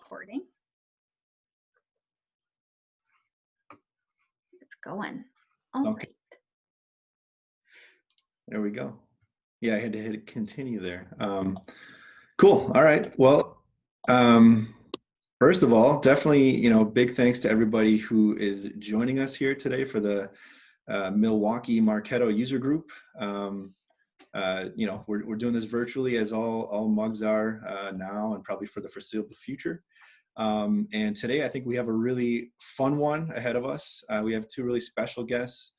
recording. It's going. All Okay. right. There we go. Yeah, I had to hit continue there. Cool. All right. Well, first of all, definitely, big thanks to everybody who is joining us here today for the Milwaukee Marketo user group. We're doing this virtually, as all mugs are now and probably for the foreseeable future. And today I think we have a really fun one ahead of us. We have two really special guests,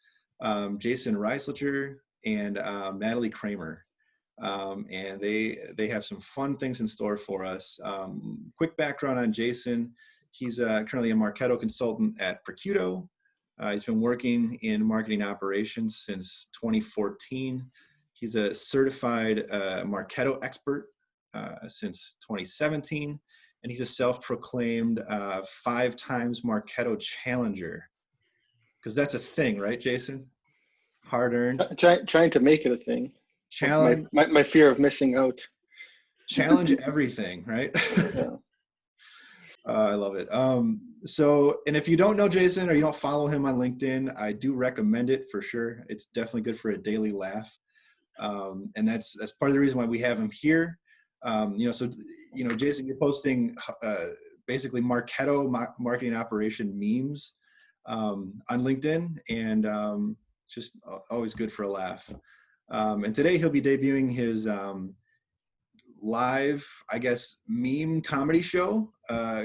Jason Raisleger and Natalie Kremer. And they have some fun things in store for us. Quick background on Jason. He's currently a Marketo consultant at Perkuto. He's been working in marketing operations since 2014. He's a certified Marketo expert since 2017. And he's a self-proclaimed 5 times Marketo Challenger. Because that's a thing, right, Jason? Hard-earned. Trying to make it a thing. Challenge. My fear of missing out. Challenge everything, right? Yeah. I love it. And if you don't know Jason or you don't follow him on LinkedIn, I do recommend it for sure. It's definitely good for a daily laugh. And that's part of the reason why we have him here. Jason, you're posting basically Marketo marketing operation memes on LinkedIn, and just always good for a laugh. And today he'll be debuting his live, I guess, meme comedy show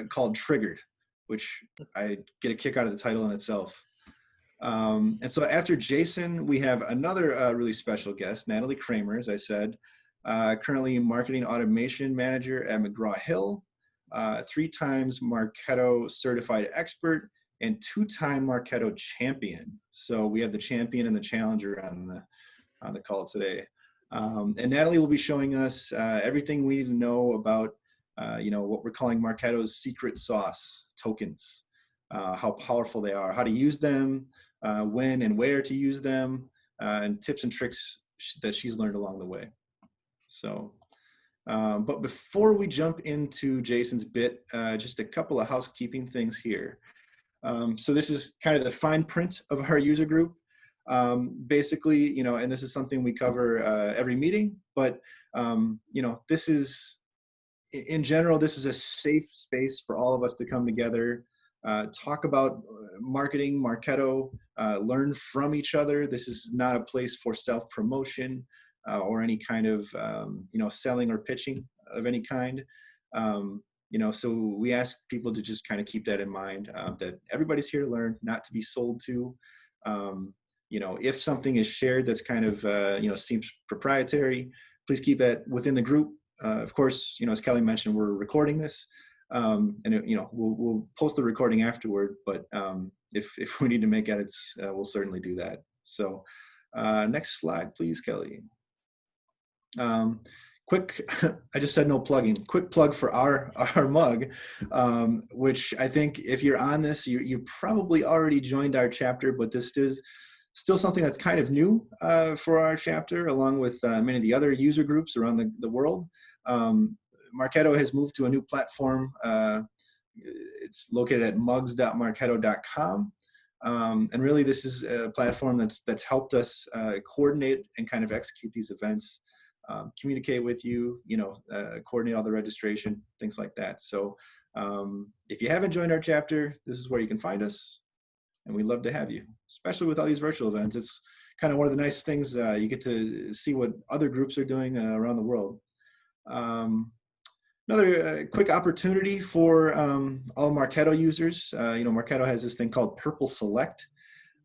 called Triggered, which I get a kick out of the title in itself. And so after Jason, we have another really special guest, Natalie Kremer, as I said, currently marketing automation manager at McGraw-Hill, 3 times Marketo certified expert, and 2-time Marketo champion. So we have the champion and the challenger on the call today. And Natalie will be showing us everything we need to know about, what we're calling Marketo's secret sauce tokens, how powerful they are, how to use them, when and where to use them, and tips and tricks that she's learned along the way. So, but before we jump into Jason's bit, just a couple of housekeeping things here. So this is kind of the fine print of our user group. Basically, and this is something we cover every meeting, but, this is, in general, this is a safe space for all of us to come together, talk about marketing, Marketo, learn from each other. This is not a place for self-promotion or any kind of, selling or pitching of any kind. So we ask people to just kind of keep that in mind, that everybody's here to learn, not to be sold to. If something is shared that's kind of, seems proprietary, please keep it within the group. Of course, as Kelly mentioned, we're recording this, and we'll post the recording afterward, but if we need to make edits, we'll certainly do that. So next slide, please, Kelly. Quick, I just said no plugging. Quick plug for our mug, which I think if you're on this, you probably already joined our chapter, but this is still something that's kind of new for our chapter, along with many of the other user groups around the world. Marketo has moved to a new platform. It's located at mugs.marketo.com. And really, this is a platform that's helped us coordinate and kind of execute these events. Communicate with you, coordinate all the registration, things like that. So if you haven't joined our chapter, this is where you can find us, and we'd love to have you, especially with all these virtual events. It's kind of one of the nice things, you get to see what other groups are doing around the world. Another quick opportunity for all Marketo users. Marketo has this thing called Purple Select.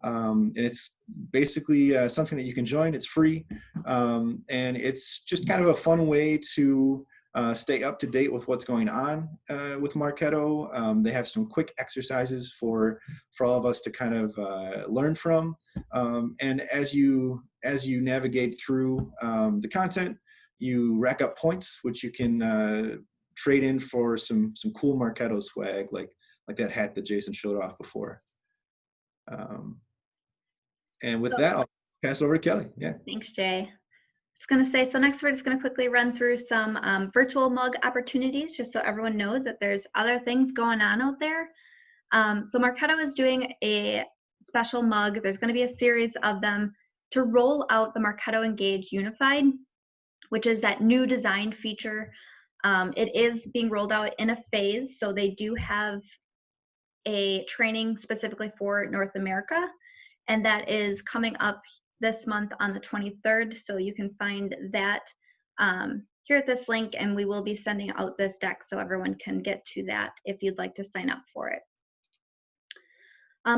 And it's basically something that you can join. It's free, and it's just kind of a fun way to stay up to date with what's going on with Marketo. They have some quick exercises for all of us to kind of learn from. And as you navigate through the content, you rack up points, which you can trade in for some cool Marketo swag, like that hat that Jason showed off before. And with that, I'll pass it over to Kelly. Yeah. Thanks, Jay. just going to say, so next we're just going to quickly run through some virtual mug opportunities, just so everyone knows that there's other things going on out there. So Marketo is doing a special mug. There's going to be a series of them to roll out the Marketo Engage Unified, which is that new design feature. It is being rolled out in a phase, so they do have a training specifically for North America, and that is coming up this month on the 23rd, so you can find that here at this link, and we will be sending out this deck so everyone can get to that if you'd like to sign up for it.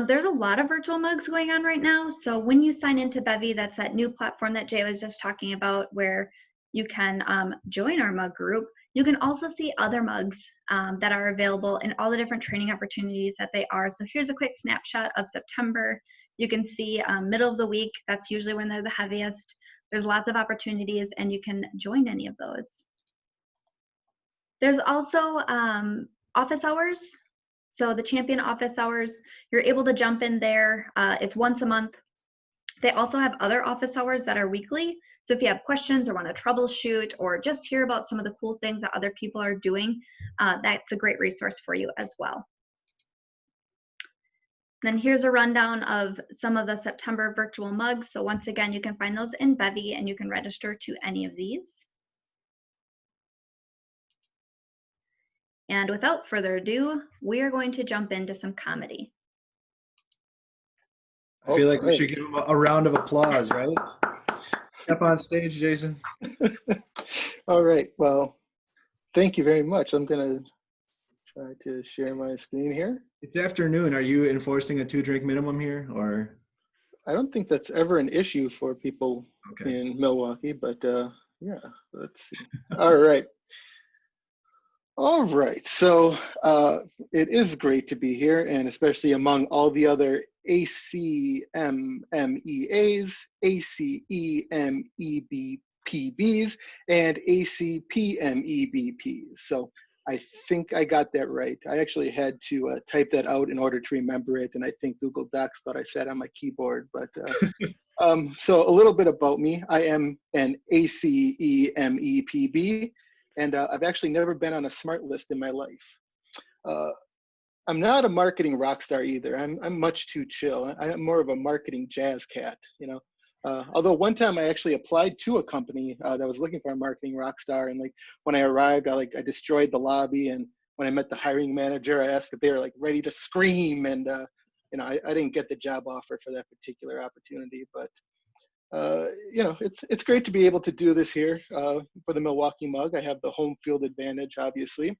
There's a lot of virtual mugs going on right now, so when you sign into Bevy, that's that new platform that Jay was just talking about where you can join our mug group. You can also see other mugs that are available and all the different training opportunities that they are. So here's a quick snapshot of September. You can see middle of the week, that's usually when they're the heaviest. There's lots of opportunities and you can join any of those. There's also office hours. So the champion office hours, you're able to jump in there. It's once a month. They also have other office hours that are weekly. So if you have questions or want to troubleshoot or just hear about some of the cool things that other people are doing, that's a great resource for you as well. Then here's a rundown of some of the September virtual mugs. So once again, you can find those in Bevy and you can register to any of these. And without further ado, we are going to jump into some comedy. I feel like we should give him a round of applause, right? Step on stage, Jason. All right. Well, thank you very much. I'm going to try to share my screen here. It's afternoon. Are you enforcing a 2-drink minimum here, or? I don't think that's ever an issue for people in Milwaukee, but yeah, let's see. All right. All right. So it is great to be here, and especially among all the other ACMMEAs, ACEMEBPBs, and ACPMEBPs. So I think I got that right. I actually had to type that out in order to remember it, and I think Google Docs thought I said on my keyboard. But so a little bit about me. I am an ACEMEPB, and I've actually never been on a smart list in my life. I'm not a marketing rock star either. I'm much too chill. I'm more of a marketing jazz cat, you know. Although one time I actually applied to a company that was looking for a marketing rock star, and like when I arrived, I destroyed the lobby, and when I met the hiring manager, I asked if they were like ready to scream, and you know, I didn't get the job offer for that particular opportunity, but you know, it's great to be able to do this here for the Milwaukee Mug. I have the home field advantage, obviously,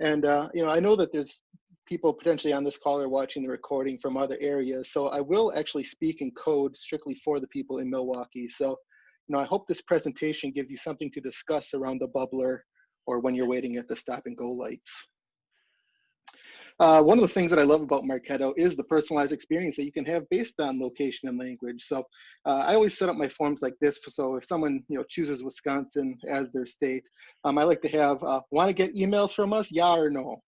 and you know, I know that there's people potentially on this call are watching the recording from other areas, so I will actually speak in code strictly for the people in Milwaukee. So, you know, I hope this presentation gives you something to discuss around the bubbler or when you're waiting at the stop and go lights. One of the things that I love about Marketo is the personalized experience that you can have based on location and language. So I always set up my forms like this. So if someone, you know, chooses Wisconsin as their state, I like to have, want to get emails from us? Yeah or no?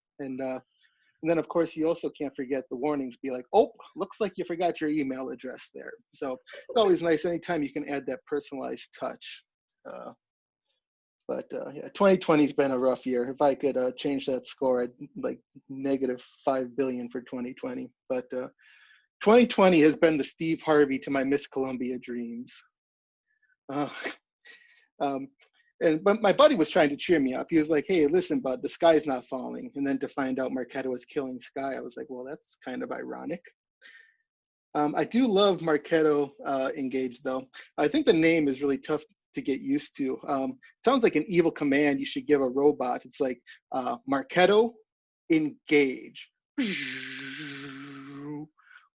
And then, of course, you also can't forget the warnings. Be like, oh, looks like you forgot your email address there. So it's always nice anytime you can add that personalized touch. But yeah, 2020 has been a rough year. If I could change that score, I'd like -5 billion for 2020. But 2020 has been the Steve Harvey to my Miss Columbia dreams. But my buddy was trying to cheer me up. He was like, hey, listen, bud, the sky's not falling. And then to find out Marketo is killing sky, I was like, well, that's kind of ironic. I do love Marketo Engage, though. I think the name is really tough to get used to. Sounds like an evil command you should give a robot. It's like Marketo Engage,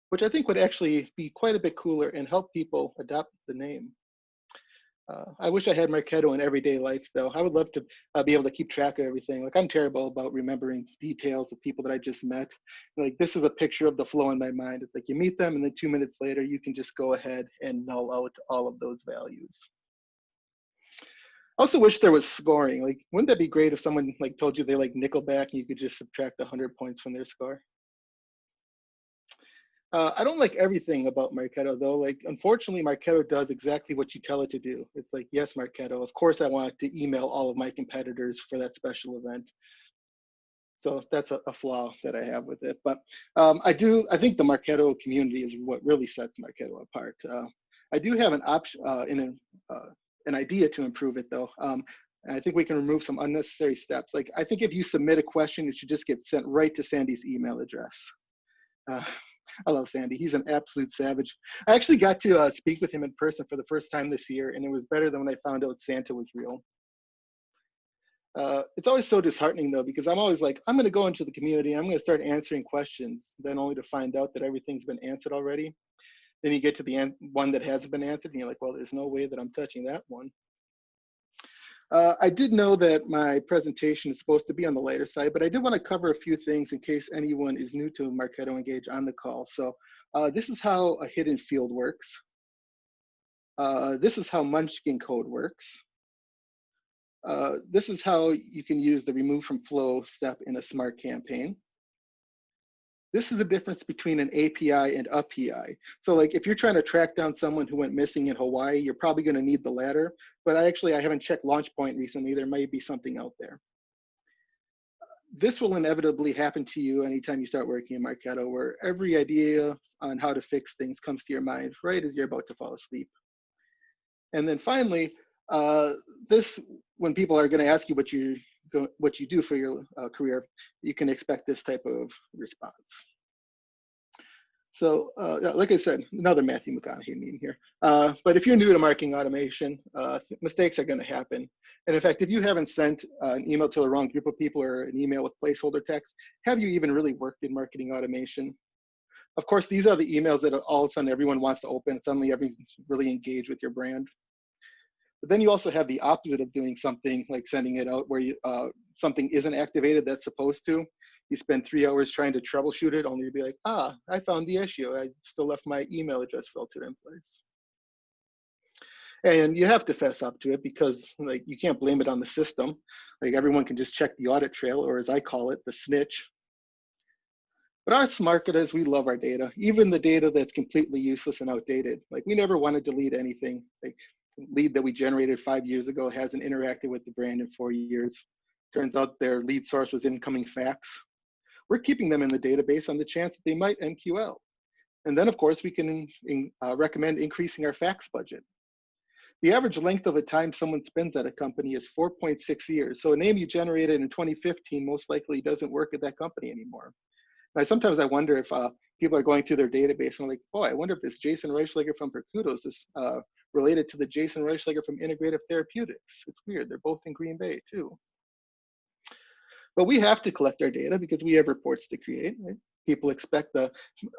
which I think would actually be quite a bit cooler and help people adopt the name. I wish I had Marketo in everyday life, though. I would love to be able to keep track of everything. Like, I'm terrible about remembering details of people that I just met. Like, this is a picture of the flow in my mind. It's like you meet them, and then 2 minutes later, you can just go ahead and null out all of those values. I also wish there was scoring. Like, wouldn't that be great if someone like told you they like Nickelback and you could just subtract 100 points from their score? I don't like everything about Marketo though. Like, unfortunately, Marketo does exactly what you tell it to do. It's like, yes, Marketo, of course I want to email all of my competitors for that special event. So that's a flaw that I have with it. But I think the Marketo community is what really sets Marketo apart. I do have an option an idea to improve it though. And I think we can remove some unnecessary steps. Like, I think if you submit a question, it should just get sent right to Sandy's email address. I love Sandy. He's an absolute savage. I actually got to speak with him in person for the first time this year, and it was better than when I found out Santa was real. It's always so disheartening though, because I'm always like, I'm going to go into the community, I'm going to start answering questions, then only to find out that everything's been answered already. Then you get to the one that hasn't been answered, and you're like, well, there's no way that I'm touching that one. I did know that my presentation is supposed to be on the lighter side, but I did want to cover a few things in case anyone is new to Marketo Engage on the call. So this is how a hidden field works. This is how Munchkin code works. This is how you can use the remove from flow step in a smart campaign. This is the difference between an API and a PI. So like, if you're trying to track down someone who went missing in Hawaii, you're probably going to need the latter. But I haven't checked LaunchPoint recently. There might be something out there. This will inevitably happen to you anytime you start working in Marketo, where every idea on how to fix things comes to your mind right as you're about to fall asleep. And then finally, when people are going to ask you what you do for your career, you can expect this type of response. So like I said, another Matthew McConaughey meme here. But if you're new to marketing automation, mistakes are going to happen. And in fact, if you haven't sent an email to the wrong group of people or an email with placeholder text, have you even really worked in marketing automation? Of course, these are the emails that all of a sudden everyone wants to open. Suddenly everyone's really engaged with your brand. But then you also have the opposite of doing something like sending it out where something isn't activated that's supposed to. You spend 3 hours trying to troubleshoot it only to be like, I found the issue. I still left my email address filter in place. And you have to fess up to it because like, you can't blame it on the system. Like, everyone can just check the audit trail, or as I call it, the snitch. But us marketers, we love our data, even the data that's completely useless and outdated. Like, we never want to delete anything. Like, lead that we generated 5 years ago hasn't interacted with the brand in 4 years. Turns out their lead source was incoming fax. We're keeping them in the database on the chance that they might MQL. And then of course we can recommend increasing our fax budget. The average length of a time someone spends at a company is 4.6 years. So a name you generated in 2015 most likely doesn't work at that company anymore. Now, sometimes I wonder if people are going through their database and like, oh, I wonder if this Jason Raisleger from Perkuto is related to the Jason Raisleger from Integrative Therapeutics. It's weird, they're both in Green Bay too. But we have to collect our data because we have reports to create, right? People expect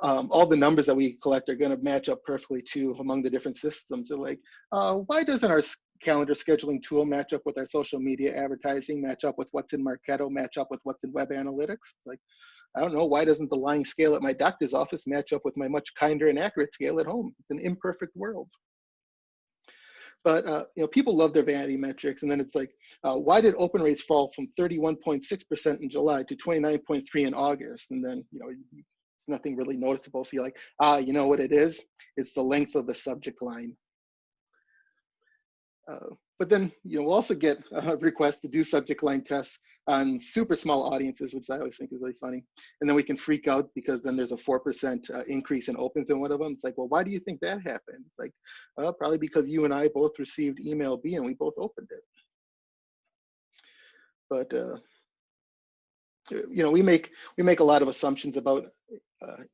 all the numbers that we collect are gonna match up perfectly too among the different systems. They're like, why doesn't our calendar scheduling tool match up with our social media advertising, match up with what's in Marketo, match up with what's in web analytics? It's like, I don't know, why doesn't the lying scale at my doctor's office match up with my much kinder and accurate scale at home? It's an imperfect world. But people love their vanity metrics, and then it's like, why did open rates fall from 31.6% in July to 29.3% in August? And then it's nothing really noticeable. So you're like, you know what it is? It's the length of the subject line. But then we'll also get requests to do subject line tests on super small audiences, which I always think is really funny. And then we can freak out because then there's a 4% increase in opens in one of them. It's like, well, why do you think that happened? It's like, well, probably because you and I both received email B and we both opened it. But we make a lot of assumptions about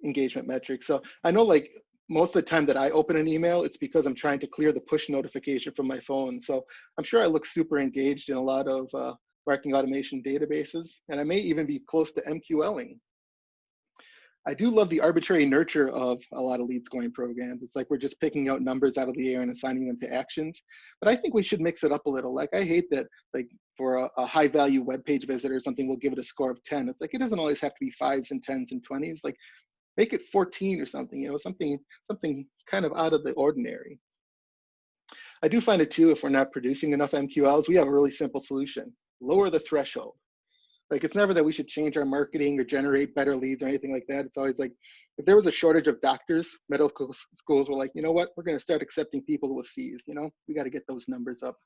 engagement metrics. So I know, like, most of the time that I open an email, it's because I'm trying to clear the push notification from my phone. So I'm sure I look super engaged in a lot of marketing automation databases, and I may even be close to MQLing. I do love the arbitrary nurture of a lot of lead scoring programs. It's like we're just picking out numbers out of the air and assigning them to actions. But I think we should mix it up a little. Like, I hate that, like, for a high value web page visitor or something, we'll give it a score of 10. It's like, it doesn't always have to be 5s and 10s and 20s. Like, make it 14 or something, something kind of out of the ordinary. I do find it too, if we're not producing enough MQLs, we have a really simple solution. Lower the threshold. Like, it's never that we should change our marketing or generate better leads or anything like that. It's always like, if there was a shortage of doctors, medical schools were like, you know what, we're going to start accepting people with C's, you know, we got to get those numbers up.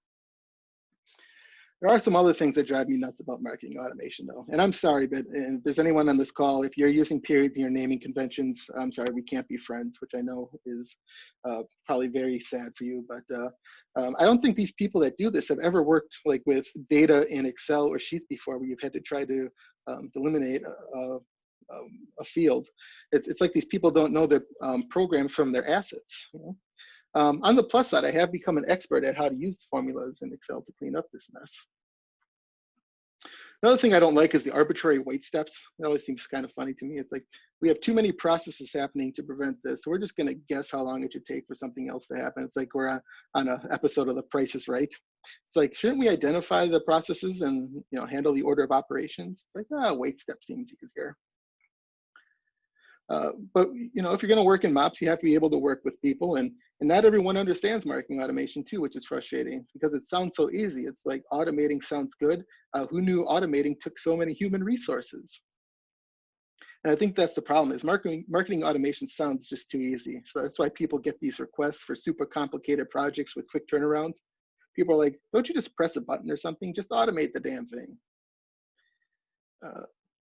There are some other things that drive me nuts about marketing automation, though. And I'm sorry, but if there's anyone on this call, if you're using periods in your naming conventions, I'm sorry, we can't be friends, which I know is probably very sad for you. But I don't think these people that do this have ever worked like with data in Excel or Sheets before, where you've had to try to eliminate a field. It's like these people don't know their programs from their assets. You know? On the plus side, I have become an expert at how to use formulas in Excel to clean up this mess. Another thing I don't like is the arbitrary wait steps. It always seems kind of funny to me. It's like, we have too many processes happening to prevent this. So we're just going to guess how long it should take for something else to happen. It's like we're on an episode of The Price is Right. It's like, shouldn't we identify the processes and handle the order of operations? It's like, wait step seems easier. But if you're going to work in MOPS, you have to be able to work with people, and not everyone understands marketing automation too, which is frustrating because it sounds so easy. It's like, automating sounds good. Who knew automating took so many human resources? And I think that's the problem, is marketing automation sounds just too easy. So that's why people get these requests for super complicated projects with quick turnarounds. People are like, don't you just press a button or something? Just automate the damn thing.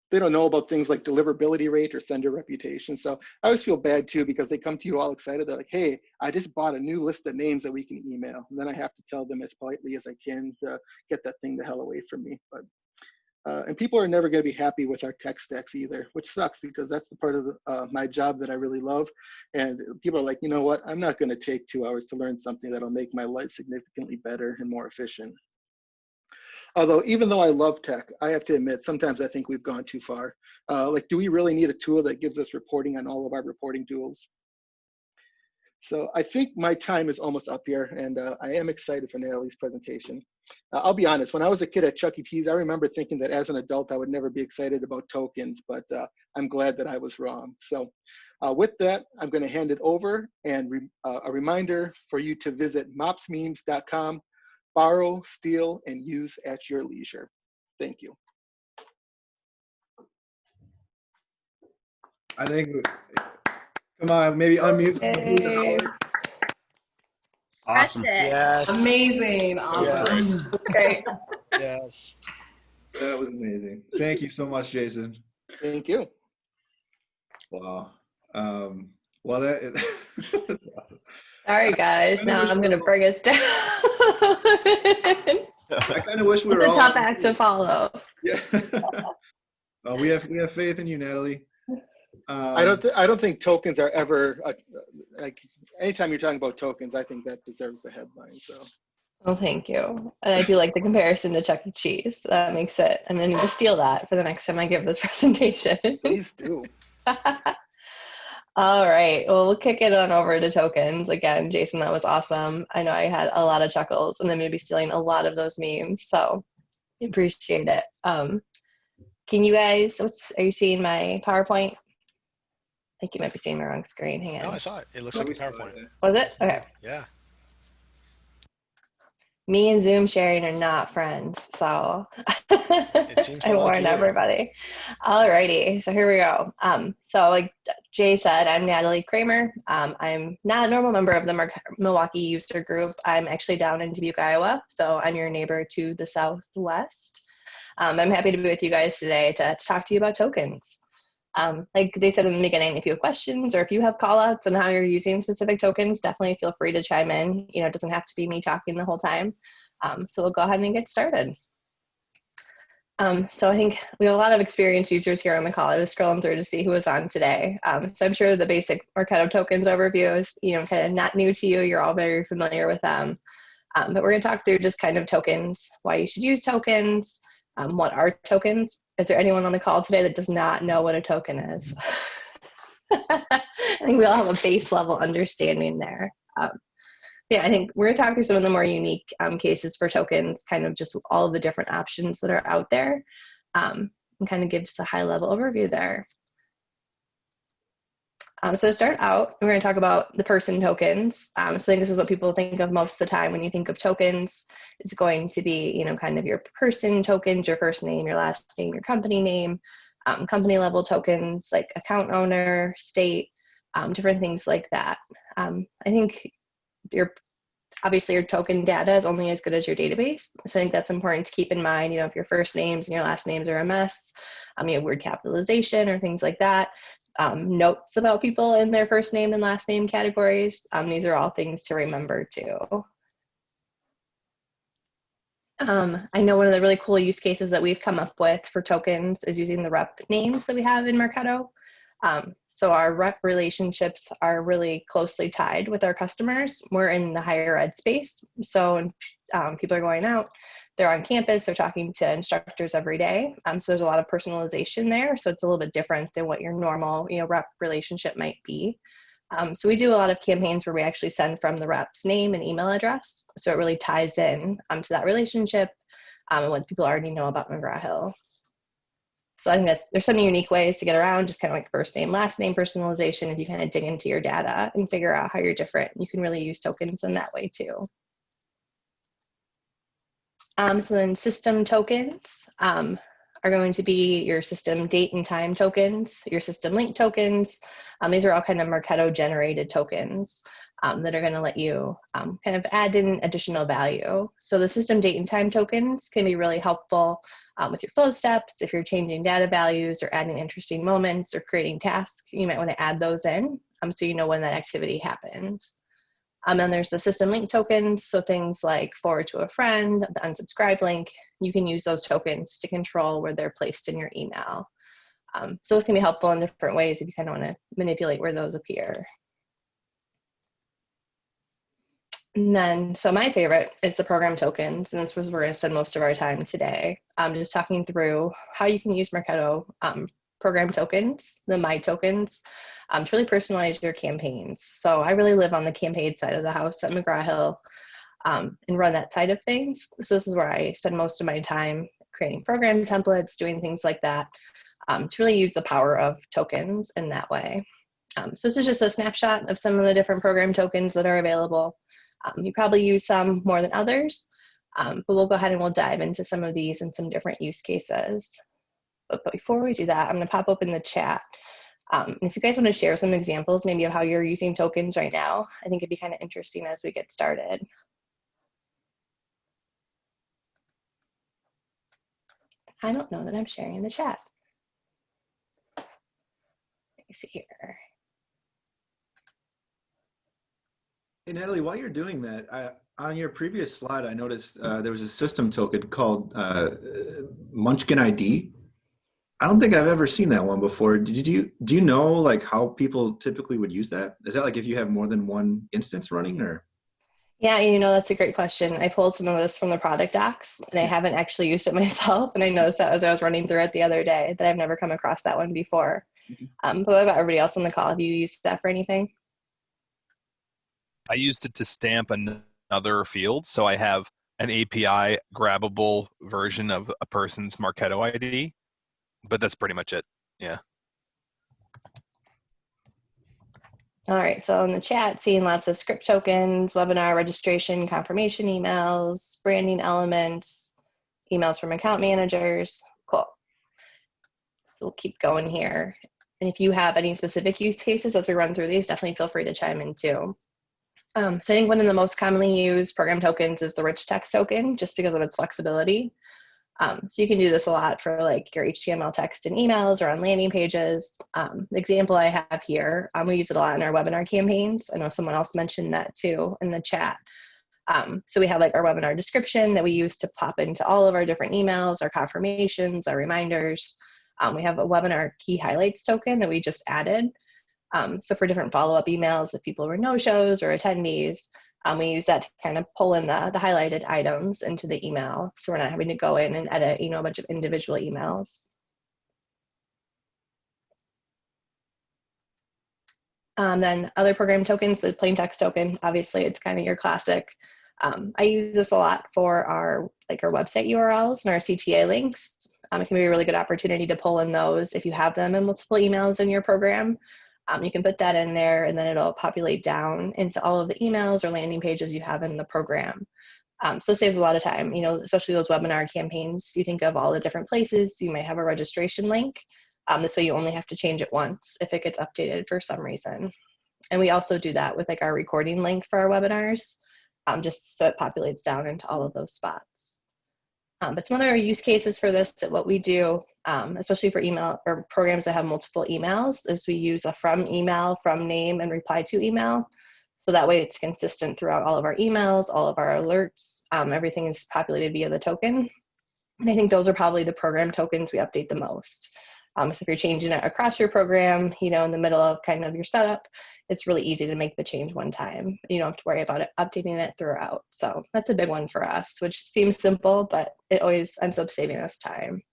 They don't know about things like deliverability rate or sender reputation. So I always feel bad too, because they come to you all excited. They're like, hey, I just bought a new list of names that we can email. And then I have to tell them as politely as I can to get that thing the hell away from me. But and people are never going to be happy with our tech stacks either, which sucks because that's the part of my job that I really love. And people are like, you know what? I'm not going to take 2 hours to learn something that'll make my life significantly better and more efficient. Although, even though I love tech, I have to admit, sometimes I think we've gone too far. Like, do we really need a tool that gives us reporting on all of our reporting tools? So I think my time is almost up here, and I am excited for Natalie's presentation. I'll be honest, when I was a kid at Chuck E. Cheese, I remember thinking that as an adult, I would never be excited about tokens, but I'm glad that I was wrong. So with that, I'm going to hand it over, and a reminder for you to visit mopsmemes.com. Borrow, steal, and use at your leisure. Thank you. I think, come on, maybe unmute. Hey. Awesome. Yes. Amazing. Awesome. Yes. Great. Yes. That was amazing. Thank you so much, Jason. Thank you. Wow. Well, that's awesome. All right, guys. Now I'm going to bring us down. I kind of wish we were It's a all tough act to follow. Yeah. Well, we have faith in you, Natalie. I don't think tokens are ever like, anytime you're talking about tokens, I think that deserves a headline. So. Well, thank you. And I do like the comparison to Chuck E. Cheese. That makes it. I'm going to need to steal that for the next time I give this presentation. Please do. All right. Well, we'll kick it on over to tokens. Again, Jason, that was awesome. I know I had a lot of chuckles, and I'm going to be stealing a lot of those memes. So appreciate it. Can you guys, are you seeing my PowerPoint? I think you might be seeing the wrong screen. Hang on. No, I saw it. It looks like a PowerPoint. Was it? Okay. Yeah. Me and Zoom sharing are not friends, so It seems to I like warned you. everybody. Alrighty, so here we go. So like Jay said, I'm Natalie Kremer. I'm not a normal member of the Milwaukee user group. I'm actually down in Dubuque, Iowa, so I'm your neighbor to the southwest. I'm happy to be with you guys today to talk to you about tokens. Like they said in the beginning, if you have questions or if you have call outs on how you're using specific tokens, definitely feel free to chime in. You know, it doesn't have to be me talking the whole time. So we'll go ahead and get started. So I think we have a lot of experienced users here on the call. I was scrolling through to see who was on today. So I'm sure the basic Marketo Tokens overview is, kind of not new to you. You're all very familiar with them. But we're going to talk through just kind of tokens, why you should use tokens, what are tokens. Is there anyone on the call today that does not know what a token is? I think we all have a base level understanding there. Yeah, I think we're going to talk through some of the more unique cases for tokens, kind of just all of the different options that are out there, and kind of give just a high level overview there. So to start out, we're going to talk about the person tokens. So I think this is what people think of most of the time when you think of tokens. It's going to be, you know, kind of your person tokens, your first name, your last name, your company name, company level tokens like account owner, state, different things like that. I think obviously your token data is only as good as your database. So I think that's important to keep in mind. You know, if your first names and your last names are a mess, you have word capitalization or things like that, notes about people in their first name and last name categories. These are all things to remember too. I know one of the really cool use cases that we've come up with for tokens is using the rep names that we have in Marketo. So our rep relationships are really closely tied with our customers. We're in the higher ed space. So when people are going out, they're on campus, they're talking to instructors every day. So there's a lot of personalization there. So it's a little bit different than what your normal, you know, rep relationship might be. So we do a lot of campaigns where we actually send from the rep's name and email address. So it really ties in to that relationship and what people already know about McGraw-Hill. So I think there's some unique ways to get around just kind of like first name, last name personalization. If you kind of dig into your data and figure out how you're different, you can really use tokens in that way too. So then system tokens are going to be your system date and time tokens, your system link tokens. These are all kind of Marketo generated tokens that are going to let you kind of add in additional value. So the system date and time tokens can be really helpful with your flow steps. If you're changing data values or adding interesting moments or creating tasks, you might want to add those in so you know when that activity happens. Then there's the system link tokens, so things like forward to a friend, the unsubscribe link, you can use those tokens to control where they're placed in your email. So those can be helpful in different ways if you kind of want to manipulate where those appear. And then, so my favorite is the program tokens, and this was where we're going to spend most of our time today. Just talking through how you can use Marketo program tokens, the my tokens, to really personalize your campaigns. So I really live on the campaign side of the house at McGraw-Hill and run that side of things. So this is where I spend most of my time creating program templates, doing things like that, to really use the power of tokens in that way. So this is just a snapshot of some of the different program tokens that are available. You probably use some more than others, but we'll go ahead and we'll dive into some of these and some different use cases. But before we do that, I'm going to pop open the chat. If you guys want to share some examples maybe of how you're using tokens right now, I think it'd be kind of interesting as we get started. I don't know that I'm sharing in the chat. Let me see here. Hey, Natalie, while you're doing that, on your previous slide, I noticed there was a system token called Munchkin ID. I don't think I've ever seen that one before. Do you know like how people typically would use that? Is that like if you have more than one instance running, or? Yeah, you know, that's a great question. I pulled some of this from the product docs and I haven't actually used it myself. And I noticed that as I was running through it the other day that I've never come across that one before. But what about everybody else on the call? Have you used that for anything? I used it to stamp another field. So I have an API grabbable version of a person's Marketo ID, but that's pretty much it. Yeah. All right, so in the chat, seeing lots of script tokens, webinar registration, confirmation emails, branding elements, emails from account managers. Cool. So we'll keep going here. And if you have any specific use cases as we run through these, definitely feel free to chime in too. So I think one of the most commonly used program tokens is the rich text token, just because of its flexibility. So you can do this a lot for like your HTML text in emails or on landing pages. The example I have here, we use it a lot in our webinar campaigns. I know someone else mentioned that too in the chat. So we have like our webinar description that we use to pop into all of our different emails, our confirmations, our reminders. We have a webinar key highlights token that we just added. So for different follow-up emails, if people were no-shows or attendees, we use that to kind of pull in the highlighted items into the email. So we're not having to go in and edit, you know, a bunch of individual emails. Then other program tokens, the plain text token, obviously it's kind of your classic. I use this a lot for our website URLs and our CTA links. It can be a really good opportunity to pull in those if you have them in multiple emails in your program. You can put that in there, and then it'll populate down into all of the emails or landing pages you have in the program. So it saves a lot of time, especially those webinar campaigns. You think of all the different places, you might have a registration link. This way you only have to change it once if it gets updated for some reason. And we also do that with like our recording link for our webinars, just so it populates down into all of those spots. But some other use cases for this, that what we do, especially for email or programs that have multiple emails, is we use a from email, from name, and reply to email. So that way it's consistent throughout all of our emails, all of our alerts, everything is populated via the token. And I think those are probably the program tokens we update the most. So if you're changing it across your program, in the middle of kind of your setup, it's really easy to make the change one time. You don't have to worry about it updating it throughout. So that's a big one for us, which seems simple, but it always ends up saving us time.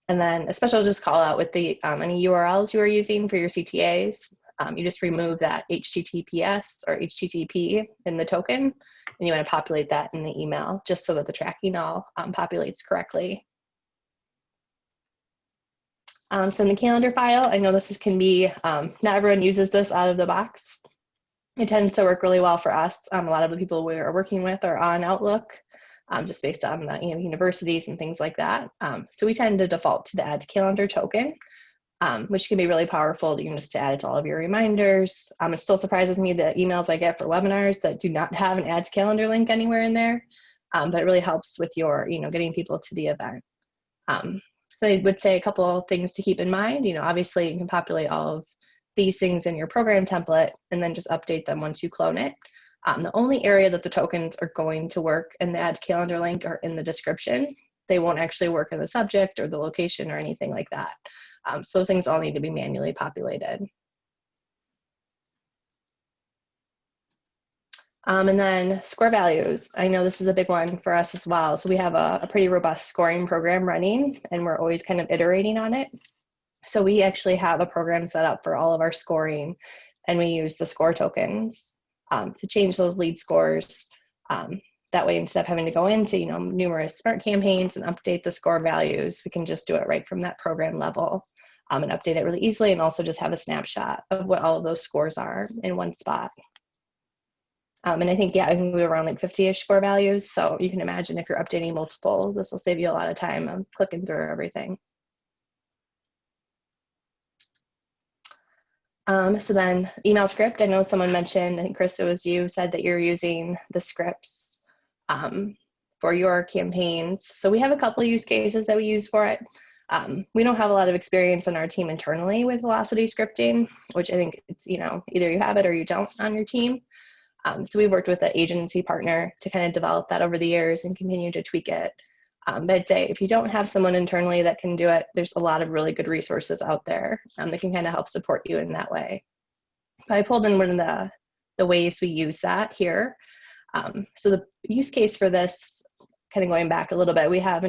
And then a special just call out with the any URLs you are using for your CTAs. You just remove that HTTPS or HTTP in the token, and you want to populate that in the email just so that the tracking all populates correctly. So in the calendar file, I know this can be, not everyone uses this out of the box. It tends to work really well for us. A lot of the people we are working with are on Outlook, just based on the universities and things like that. So we tend to default to the Add to Calendar token, which can be really powerful. You can just add it to all of your reminders. It still surprises me the emails I get for webinars that do not have an Add to Calendar link anywhere in there, but it really helps with your, getting people to the event. So I would say a couple of things to keep in mind. Obviously you can populate all of these things in your program template and then just update them once you clone it. The only area that the tokens are going to work in the Add to Calendar link are in the description. They won't actually work in the subject or the location or anything like that. So those things all need to be manually populated. And then score values. I know this is a big one for us as well. So we have a pretty robust scoring program running, and we're always kind of iterating on it. So we actually have a program set up for all of our scoring, and we use the score tokens to change those lead scores. That way, instead of having to go into numerous smart campaigns and update the score values, we can just do it right from that program level and update it really easily, and also just have a snapshot of what all of those scores are in one spot. And I think, I think we were around like 50-ish score values. So you can imagine if you're updating multiple, this will save you a lot of time of clicking through everything. So then email script, I know someone mentioned, I think Chris, it was you, said that you're using the scripts for your campaigns. So we have a couple use cases that we use for it. We don't have a lot of experience on our team internally with velocity scripting, which I think it's, either you have it or you don't on your team. So we've worked with an agency partner to kind of develop that over the years and continue to tweak it. But I'd say if you don't have someone internally that can do it, there's a lot of really good resources out there that can kind of help support you in that way. But I pulled in one of the ways we use that here. So the use case for this, kind of going back a little bit, we have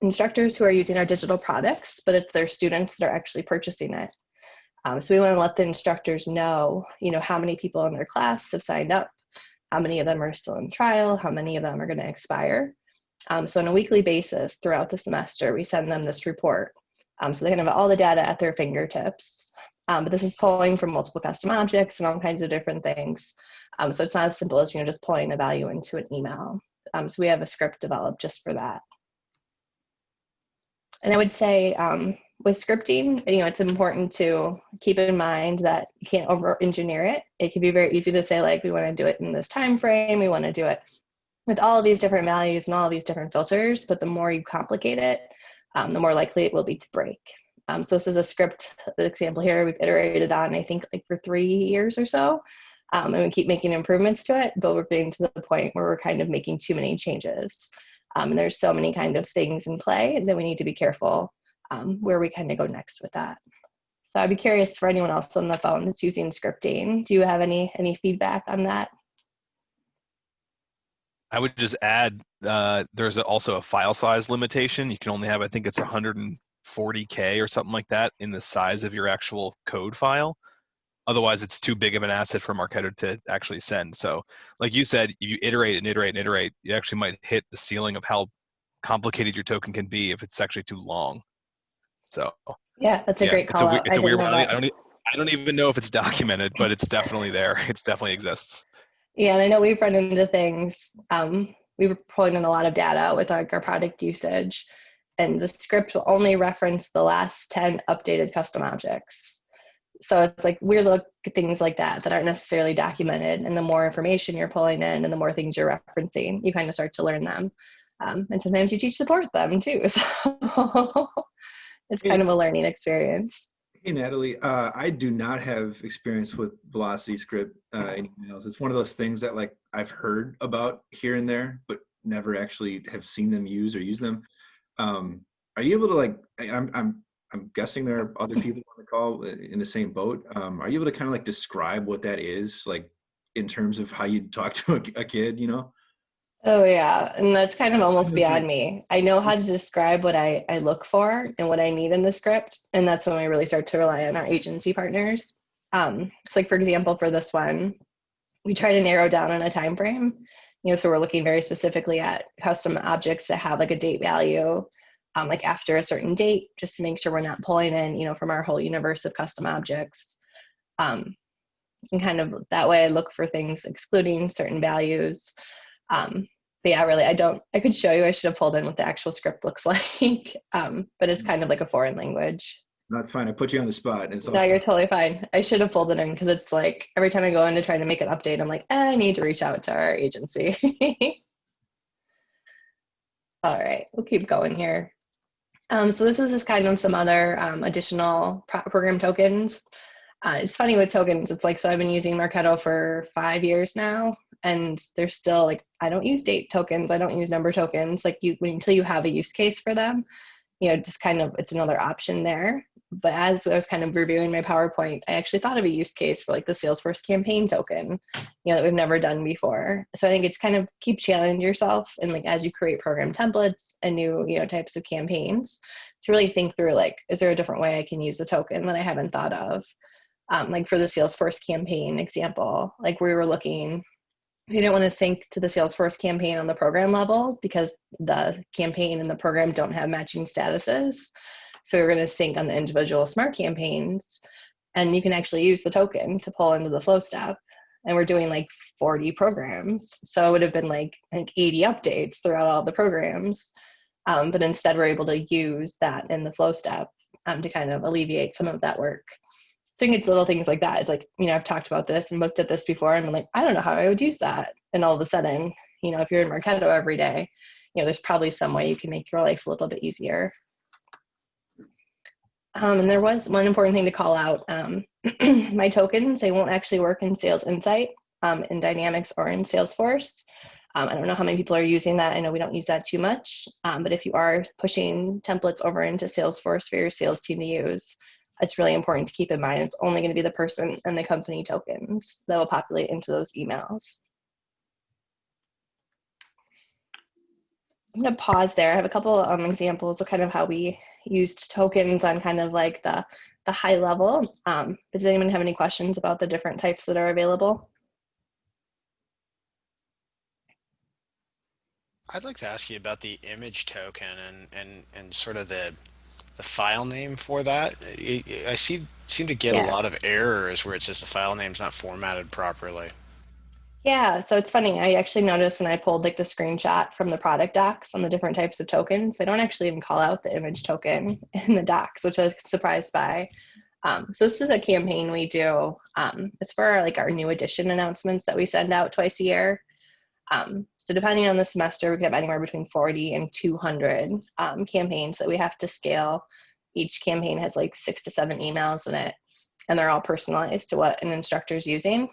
instructors who are using our digital products, but it's their students that are actually purchasing it. So we want to let the instructors know, how many people in their class have signed up, how many of them are still in trial, how many of them are going to expire. So on a weekly basis throughout the semester, we send them this report. So they can have all the data at their fingertips. But this is pulling from multiple custom objects and all kinds of different things. So it's not as simple as, just pulling a value into an email. So we have a script developed just for that. And I would say with scripting, it's important to keep in mind that you can't over-engineer it. It can be very easy to say, like, we want to do it in this time frame, we want to do it with all of these different values and all of these different filters, but the more you complicate it, the more likely it will be to break. So this is a script, the example here, we've iterated on, I think, like for 3 years or so, and we keep making improvements to it, but we're getting to the point where we're kind of making too many changes. And there's so many kind of things in play that we need to be careful where we kind of go next with that. So I'd be curious for anyone else on the phone that's using scripting, do you have any feedback on that? I would just add, there's also a file size limitation. You can only have, I think it's 140K or something like that in the size of your actual code file. Otherwise, it's too big of an asset for Marketo to actually send. So like you said, you iterate and iterate and iterate, you actually might hit the ceiling of how complicated your token can be if it's actually too long. So yeah, that's a great call out. It's a weird one. I I don't even know if it's documented, but it's definitely there. It's definitely exists. Yeah, and I know we've run into things. We were pulling in a lot of data with our product usage, and the script will only reference the last 10 updated custom objects. So it's like weird little things like that that aren't necessarily documented. And the more information you're pulling in and the more things you're referencing, you kind of start to learn them. And sometimes you teach support them too. So it's kind of a learning experience. Hey, Natalie, I do not have experience with Velocity Script in emails. It's one of those things that like I've heard about here and there, but never actually have seen them use or use them. Are you able to like, I'm guessing there are other people on the call in the same boat. Are you able to kind of like describe what that is, like in terms of how you talk to a kid, you know? Oh yeah, and that's kind of almost beyond me. I know how to describe what I look for and what I need in the script, and that's when we really start to rely on our agency partners. So like for example, for this one, we try to narrow down on a time frame. You know, so we're looking very specifically at custom objects that have like a date value, like after a certain date, just to make sure we're not pulling in, you know, from our whole universe of custom objects. And kind of that way I look for things excluding certain values. But yeah, really, I could show you, I should have pulled in what the actual script looks like, but it's kind of like a foreign language. No, it's fine. I put you on the spot. And No, you're totally fine. I should have pulled it in because it's like every time I go in to try to make an update, I'm like, I need to reach out to our agency. All right, we'll keep going here. So this is just kind of some other additional program tokens. It's funny with tokens, it's like, so I've been using Marketo for 5 years now, and there's still like, I don't use date tokens, I don't use number tokens, like until you have a use case for them, you know, just kind of, it's another option there. But as I was kind of reviewing my PowerPoint, I actually thought of a use case for like the Salesforce campaign token, you know, that we've never done before. So I think it's kind of keep challenging yourself, and like as you create program templates and new, you know, types of campaigns, to really think through like, is there a different way I can use a token that I haven't thought of? Like for the Salesforce campaign example, like we were looking, we didn't want to sync to the Salesforce campaign on the program level because the campaign and the program don't have matching statuses. So we're going to sync on the individual smart campaigns, and you can actually use the token to pull into the flow step. And we're doing like 40 programs. So it would have been like 80 updates throughout all the programs. But instead we're able to use that in the flow step to kind of alleviate some of that work. So I think it's little things like that. It's like, you know, I've talked about this and looked at this before, and I'm like, I don't know how I would use that. And all of a sudden, you know, if you're in Marketo every day, you know, there's probably some way you can make your life a little bit easier. And there was one important thing to call out. My tokens, they won't actually work in Sales Insight, in Dynamics, or in Salesforce. I don't know how many people are using that. I know we don't use that too much, but if you are pushing templates over into Salesforce for your sales team to use, it's really important to keep in mind it's only going to be the person and the company tokens that will populate into those emails. I'm going to pause there. I have a couple examples of kind of how we used tokens on kind of like the high level. Does anyone have any questions about the different types that are available? I'd like to ask you about the image token and sort of the file name for that. I seem to get a lot of errors where it says the file name's not formatted properly. Yeah, so it's funny. I actually noticed when I pulled like the screenshot from the product docs on the different types of tokens, they don't actually even call out the image token in the docs, which I was surprised by. So this is a campaign we do. It's for like our new edition announcements that we send out twice a year. So depending on the semester, we could have anywhere between 40 and 200 campaigns that we have to scale. Each campaign has like 6 to 7 emails in it, and they're all personalized to what an instructor is using.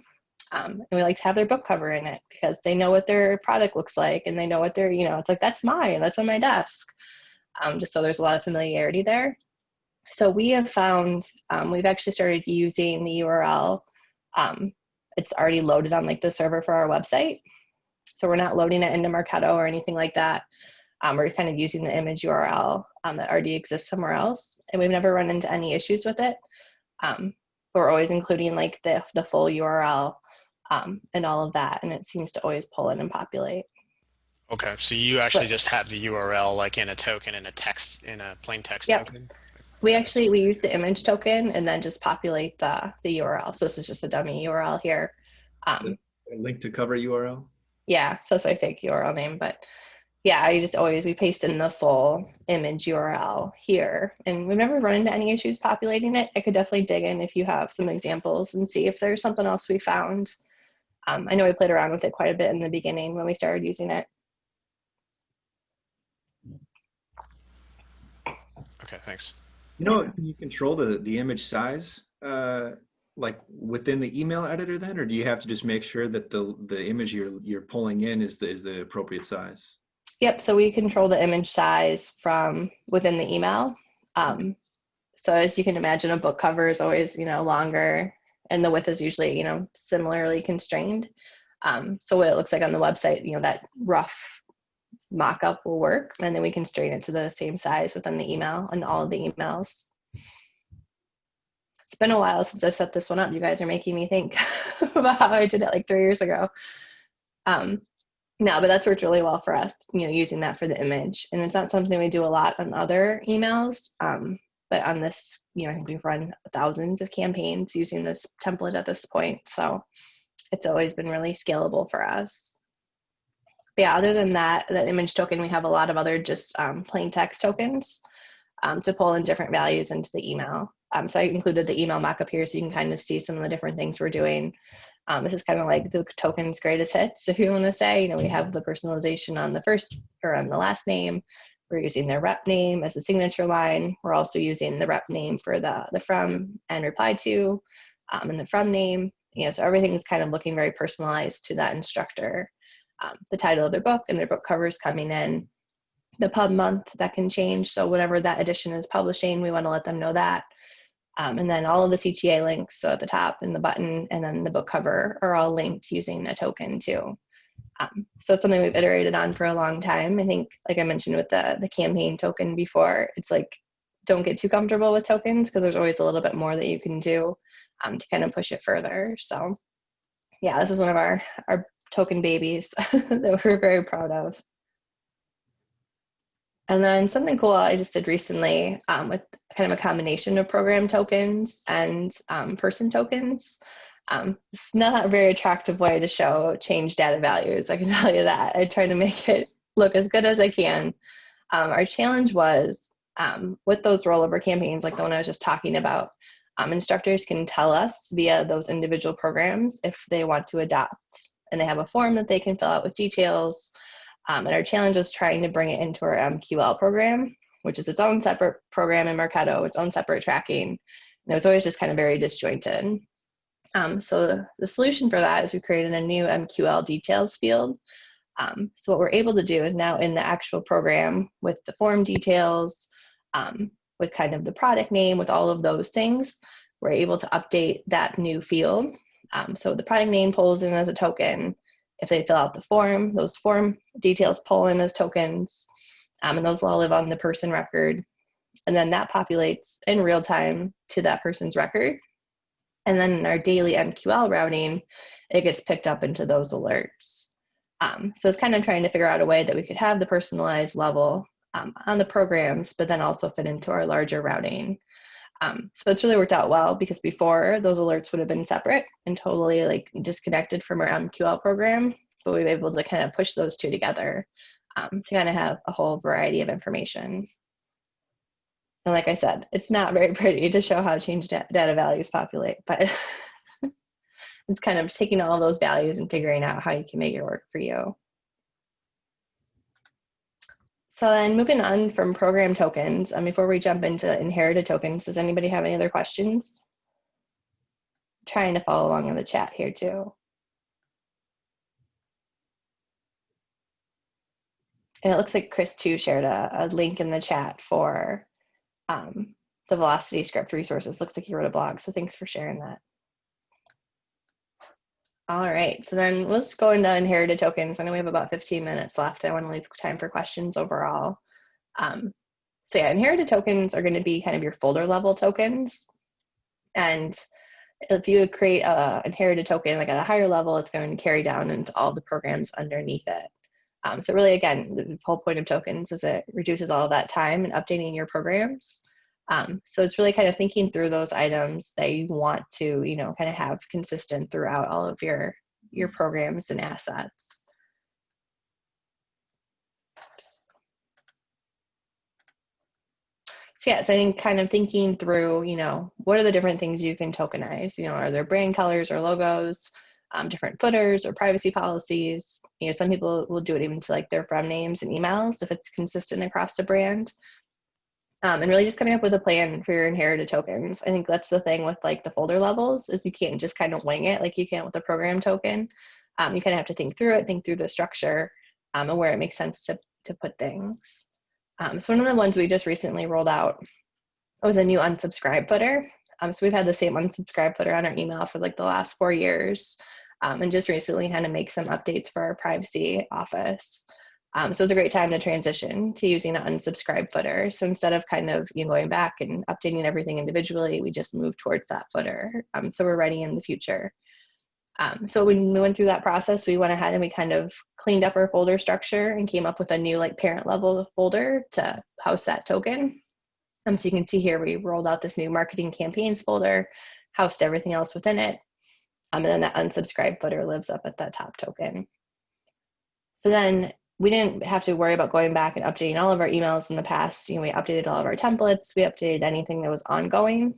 And we like to have their book cover in it because they know what their product looks like, and they know what they're, you know, it's like, that's mine, that's on my desk. Just so there's a lot of familiarity there. So we have found, we've actually started using the URL. It's already loaded on like the server for our website. So we're not loading it into Marketo or anything like that. We're kind of using the image URL that already exists somewhere else. And we've never run into any issues with it. But we're always including like the full URL and all of that. And it seems to always pull in and populate. Okay, so you actually just have the URL like in a token, in a text, in a plain text token? We use the image token and then just populate the URL. So this is just a dummy URL here. A link to cover URL? Yeah, so it's a fake URL name, but yeah, we paste in the full image URL here. And we've never run into any issues populating it. I could definitely dig in if you have some examples and see if there's something else we found. I know we played around with it quite a bit in the beginning when we started using it. Okay, thanks. Can you control the image size like within the email editor then, or do you have to just make sure that the image you're pulling in is the appropriate size? Yep, so we control the image size from within the email. So as you can imagine, a book cover is always, longer, and the width is usually, similarly constrained. So what it looks like on the website, that rough mock-up will work, and then we constrain it to the same size within the email and all of the emails. It's been a while since I've set this one up. You guys are making me think about how I did it like 3 years ago. No, but that's worked really well for us, using that for the image. And it's not something we do a lot on other emails, but on this, I think we've run thousands of campaigns using this template at this point. So it's always been really scalable for us. But yeah, other than that, the image token, we have a lot of other just plain text tokens to pull in different values into the email. So I included the email mockup here so you can kind of see some of the different things we're doing. This is kind of like the token's greatest hits, if you want to say. We have the personalization on the first or on the last name. We're using their rep name as a signature line. We're also using the rep name for the from and reply to, and the from name. So everything is kind of looking very personalized to that instructor. The title of their book and their book covers coming in. The pub month, that can change. So whatever that edition is publishing, we want to let them know that. And then all of the CTA links, so at the top and the button and then the book cover are all linked using a token too. So it's something we've iterated on for a long time. I think, like I mentioned with the campaign token before, it's like, don't get too comfortable with tokens because there's always a little bit more that you can do to kind of push it further. So yeah, this is one of our token babies that we're very proud of. And then something cool I just did recently with kind of a combination of program tokens and person tokens. It's not a very attractive way to show change data values, I can tell you that. I try to make it look as good as I can. Our challenge was with those rollover campaigns, like the one I was just talking about, instructors can tell us via those individual programs if they want to adopt. And they have a form that they can fill out with details. And our challenge was trying to bring it into our MQL program, which is its own separate program in Marketo, its own separate tracking. And it was always just kind of very disjointed. So the solution for that is we created a new MQL details field. So what we're able to do is now in the actual program with the form details, with kind of the product name, with all of those things, we're able to update that new field. So the product name pulls in as a token. If they fill out the form, those form details pull in as tokens, and those will all live on the person record. And then that populates in real time to that person's record. And then in our daily MQL routing, it gets picked up into those alerts. So it's kind of trying to figure out a way that we could have the personalized level on the programs, but then also fit into our larger routing. So it's really worked out well because before those alerts would have been separate and totally like disconnected from our MQL program, but we were able to kind of push those two together to kind of have a whole variety of information. And like I said, it's not very pretty to show how change data values populate, but it's kind of taking all of those values and figuring out how you can make it work for you. So then moving on from program tokens, before we jump into inherited tokens, does anybody have any other questions? I'm trying to follow along in the chat here too. And it looks like Chris too shared a link in the chat for the Velocity script resources. Looks like he wrote a blog, so thanks for sharing that. All right, so then let's go into inherited tokens. I know we have about 15 minutes left. I want to leave time for questions overall. So yeah, inherited tokens are going to be kind of your folder level tokens. And if you create an inherited token like at a higher level, it's going to carry down into all the programs underneath it. So really, again, the whole point of tokens is it reduces all of that time in updating your programs. So it's really kind of thinking through those items that you want to, kind of have consistent throughout all of your programs and assets. So yeah, so I think kind of thinking through, what are the different things you can tokenize? Are there brand colors or logos, different footers or privacy policies? Some people will do it even to like their from names and emails if it's consistent across the brand. And really just coming up with a plan for your inherited tokens. I think that's the thing with like the folder levels is you can't just kind of wing it like you can with a program token. You kind of have to think through it, think through the structure and where it makes sense to put things. So one of the ones we just recently rolled out was a new unsubscribe footer. So we've had the same unsubscribe footer on our email for like the last 4 years, and just recently had to make some updates for our privacy office. So it's a great time to transition to using an unsubscribe footer. So instead of kind of going back and updating everything individually, we just move towards that footer. So we're ready in the future. So when we went through that process, we went ahead and we kind of cleaned up our folder structure and came up with a new like parent level folder to house that token. So you can see here, we rolled out this new marketing campaigns folder, housed everything else within it. And then that unsubscribe footer lives up at that top token. So then we didn't have to worry about going back and updating all of our emails in the past. We updated all of our templates. We updated anything that was ongoing.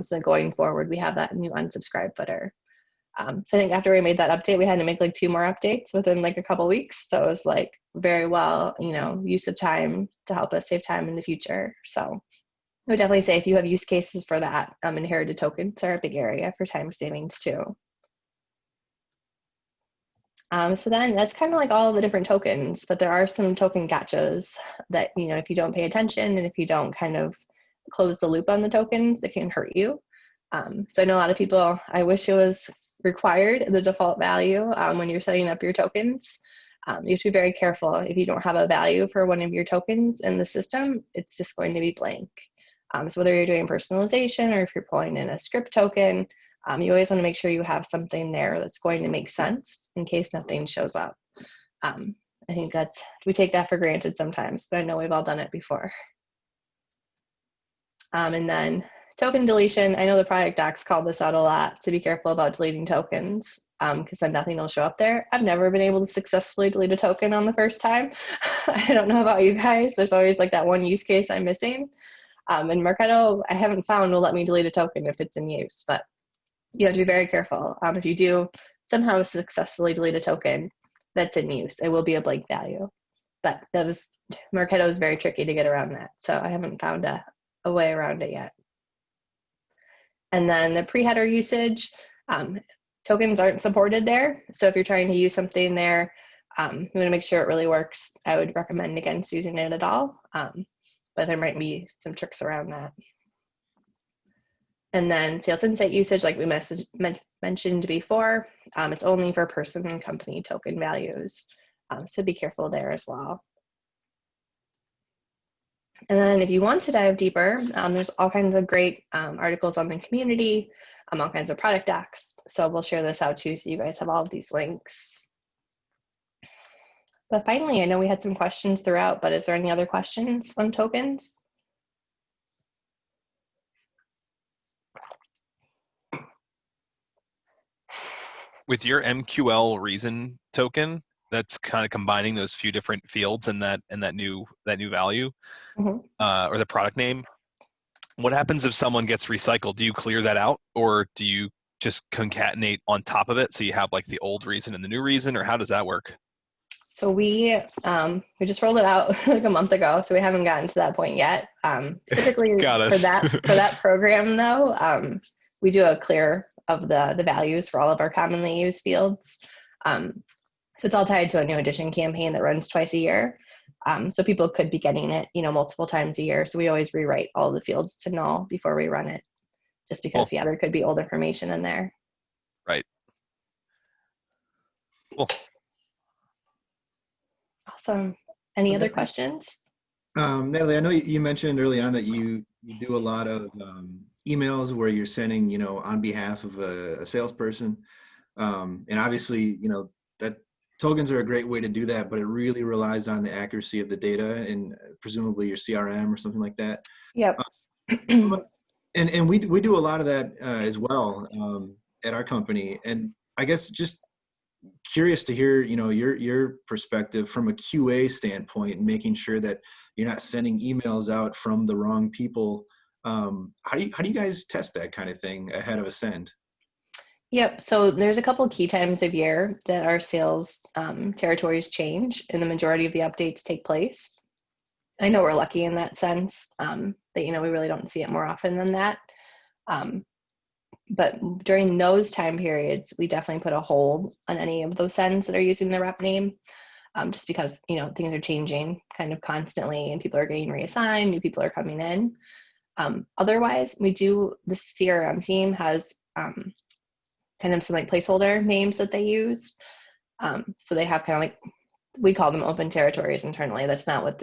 So going forward, we have that new unsubscribe footer. So I think after we made that update, we had to make like 2 more updates within like a couple weeks. So it was like very well, use of time to help us save time in the future. So I would definitely say if you have use cases for that, inherited tokens are a big area for time savings too. So then that's kind of like all the different tokens, but there are some token gotchas that, if you don't pay attention and if you don't kind of close the loop on the tokens, it can hurt you. So I know a lot of people, I wish it was required the default value when you're setting up your tokens. You have to be very careful. If you don't have a value for one of your tokens in the system, it's just going to be blank. So whether you're doing personalization or if you're pulling in a script token, you always want to make sure you have something there that's going to make sense in case nothing shows up. I think we take that for granted sometimes, but I know we've all done it before. And then token deletion, I know the product docs call this out a lot, so be careful about deleting tokens because then nothing will show up there. I've never been able to successfully delete a token on the first time. I don't know about you guys. There's always like that one use case I'm missing. And Marketo, I haven't found will let me delete a token if it's in use, but you have to be very careful. If you do somehow successfully delete a token that's in use, it will be a blank value. But Marketo is very tricky to get around that, so I haven't found a way around it yet. And then the pre-header usage, tokens aren't supported there. So if you're trying to use something there, you want to make sure it really works. I would recommend against using it at all, but there might be some tricks around that. And then sales insight usage, like we mentioned before, it's only for person and company token values. So be careful there as well. And then if you want to dive deeper, there's all kinds of great articles on the community, all kinds of product docs. So we'll share this out too, so you guys have all of these links. But finally, I know we had some questions throughout, but is there any other questions on tokens? With your MQL reason token, that's kind of combining those few different fields and that new value, or the product name. What happens if someone gets recycled? Do you clear that out, or do you just concatenate on top of it so you have like the old reason and the new reason, or how does that work? So we just rolled it out like a month ago, so we haven't gotten to that point yet. Typically for that program though, we do a clear of the values for all of our commonly used fields. So it's all tied to a new edition campaign that runs twice a year. So people could be getting it, multiple times a year. So we always rewrite all the fields to null before we run it, just because there could be old information in there. Right. Cool. Awesome. Any other questions? Natalie, I know you mentioned early on that you do a lot of emails where you're sending, on behalf of a salesperson. And obviously, that tokens are a great way to do that, but it really relies on the accuracy of the data and presumably your CRM or something like that. Yep. And we do a lot of that as well at our company. And I guess just curious to hear, your perspective from a QA standpoint, making sure that you're not sending emails out from the wrong people. How do you guys test that kind of thing ahead of a send? Yep. So there's a couple key times of year that our sales territories change, and the majority of the updates take place. I know we're lucky in that sense that we really don't see it more often than that. But during those time periods, we definitely put a hold on any of those sends that are using the rep name, just because things are changing kind of constantly, and people are getting reassigned, new people are coming in. Otherwise, the CRM team has kind of some like placeholder names that they use. So they have kind of like, we call them open territories internally. That's not what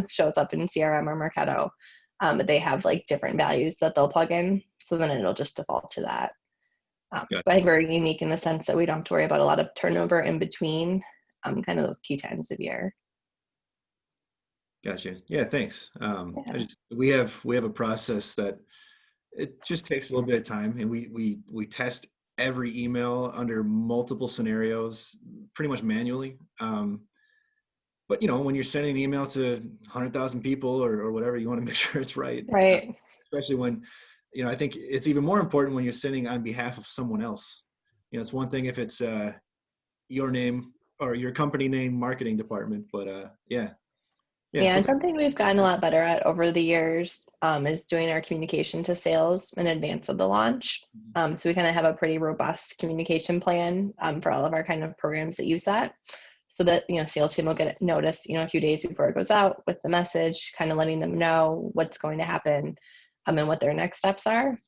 shows up in CRM or Marketo. But they have like different values that they'll plug in. So then it'll just default to that. But I think we're unique in the sense that we don't have to worry about a lot of turnover in between kind of those key times of year. Gotcha. Yeah, thanks. We have a process that it just takes a little bit of time, and we test every email under multiple scenarios, pretty much manually. But when you're sending an email to 100,000 people or whatever, you want to make sure it's right. Right. Especially when, I think it's even more important when you're sending on behalf of someone else. It's one thing if it's your name or your company name, marketing department, but yeah. Yeah, So and something we've gotten a lot better at over the years is doing our communication to sales in advance of the launch. So we kind of have a pretty robust communication plan for all of our kind of programs that use that, so that sales team will get notice a few days before it goes out with the message, kind of letting them know what's going to happen and what their next steps are.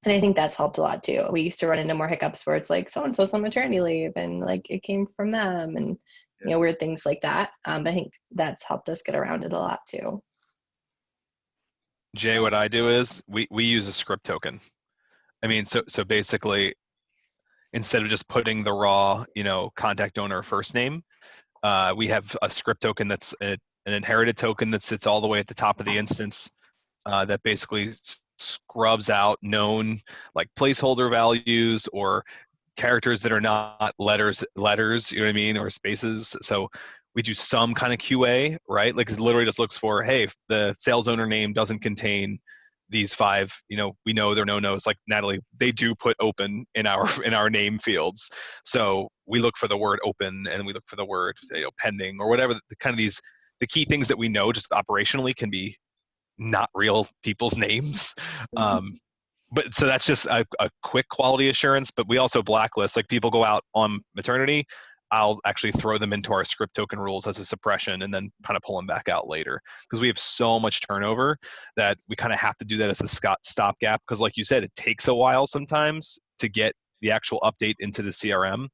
And I think that's helped a lot too. We used to run into more hiccups where it's like so-and-so's on maternity leave and like it came from them and weird things like that. But I think that's helped us get around it a lot too. Jay, what I do is we use a script token. I mean, so basically, instead of just putting the raw, contact owner first name, we have a script token that's an inherited token that sits all the way at the top of the instance that basically scrubs out known like placeholder values or characters that are not letters, you know what I mean, or spaces. So we do some kind of QA, right? Like it literally just looks for, hey, if the sales owner name doesn't contain these 5, we know they're no-nos. Like Natalie, they do put open in our name fields. So we look for the word open and we look for the word pending or whatever. The key things that we know just operationally can be not real people's names. But so that's just a quick quality assurance, but we also blacklist, like people go out on maternity, I'll actually throw them into our script token rules as a suppression and then kind of pull them back out later. Because we have so much turnover that we kind of have to do that as a stopgap. Because like you said, it takes a while sometimes to get the actual update into the CRM.